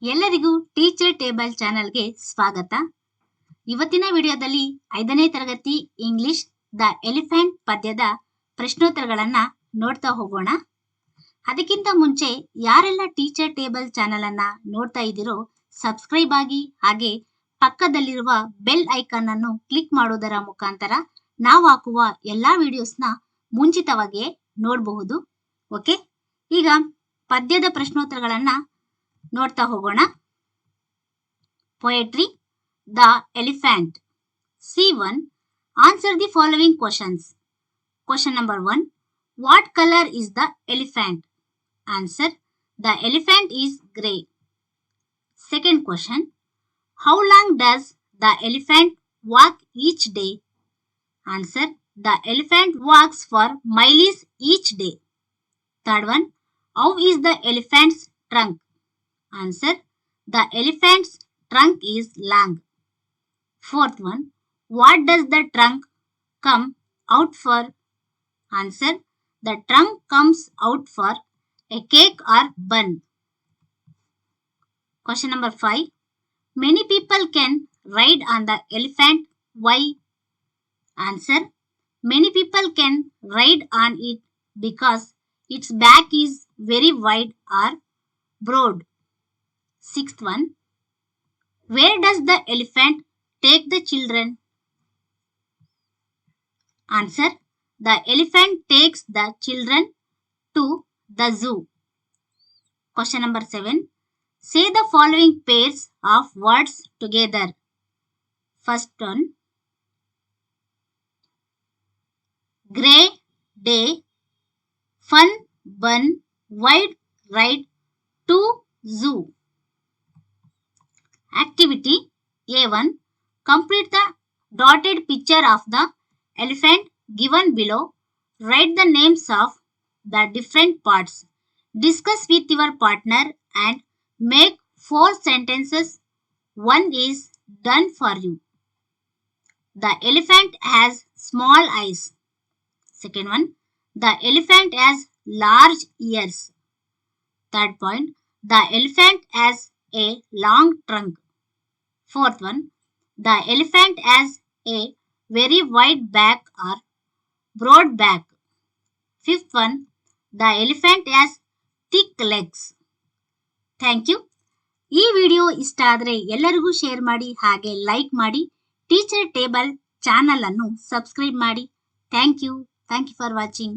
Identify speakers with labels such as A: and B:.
A: ಎಲ್ಲರಿಗೂ teacher table ಚಾನೆಲ್ಗೆ ಸ್ವಾಗತ. ಇವತ್ತಿನ ವಿಡಿಯೋದಲ್ಲಿ 5ನೇ ತರಗತಿ ಇಂಗ್ಲಿಷ್ ದ ಎಲಿಫೆಂಟ್ ಪದ್ಯದ ಪ್ರಶ್ನೋತ್ತರಗಳನ್ನ ನೋಡ್ತಾ ಹೋಗೋಣ. ಅದಕ್ಕಿಂತ ಮುಂಚೆ ಯಾರೆಲ್ಲ ಟೀಚರ್ ಟೇಬಲ್ ಚಾನೆಲ್ ಅನ್ನ ನೋಡ್ತಾ ಇದ್ದೀರೋ ಸಬ್ಸ್ಕ್ರೈಬ್ ಆಗಿ, ಹಾಗೆ ಪಕ್ಕದಲ್ಲಿರುವ ಬೆಲ್ ಐಕಾನ್ ಅನ್ನು ಕ್ಲಿಕ್ ಮಾಡೋದರ ಮುಖಾಂತರ ನಾವು ಹಾಕುವ ಎಲ್ಲಾ ವಿಡಿಯೋಸ್ನ ಮುಂಚಿತವಾಗಿ ನೋಡಬಹುದು. ಓಕೆ, ಈಗ ಪದ್ಯದ ಪ್ರಶ್ನೋತ್ತರಗಳನ್ನ ನೋಡ್ತಾ ಹೋಗೋಣ. Poetry the elephant. C1. Answer the following questions. Question number 1. What color is the elephant? Answer. The elephant is grey. Second question. How long does the elephant walk each day? Answer. The elephant walks for miles each day. Third one. How is the elephant's trunk? Answer. The elephant's trunk is long. Fourth one. What does the trunk come out for? Answer. The trunk comes out for a cake or bun. Question number 5. Many people can ride on the elephant. Why? Answer. Many people can ride on it because its back is very wide or broad. Sixth one. Where does the elephant take the children? Answer. The elephant takes the children to the zoo. Question number 7. Say the following pairs of words together. First one. Grey day, fun bun, wide ride, to zoo. Activity A1. Complete the dotted picture of the elephant given below. Write the names of the different parts. Discuss with your partner and make 4 sentences. One is done for you. The elephant has small eyes. Second one. The elephant has large ears. Third point. The elephant has a long trunk. Fourth one. The elephant has a very wide back or broad back. Fifth one. The elephant has thick legs. Thank you. ಈ video ಇಷ್ಟ ಆದರೆ ಎಲ್ಲರಿಗೂ share ಮಾಡಿ, ಹಾಗೆ like ಮಾಡಿ. Teacher table channel ಅನ್ನು subscribe ಮಾಡಿ. Thank you for watching.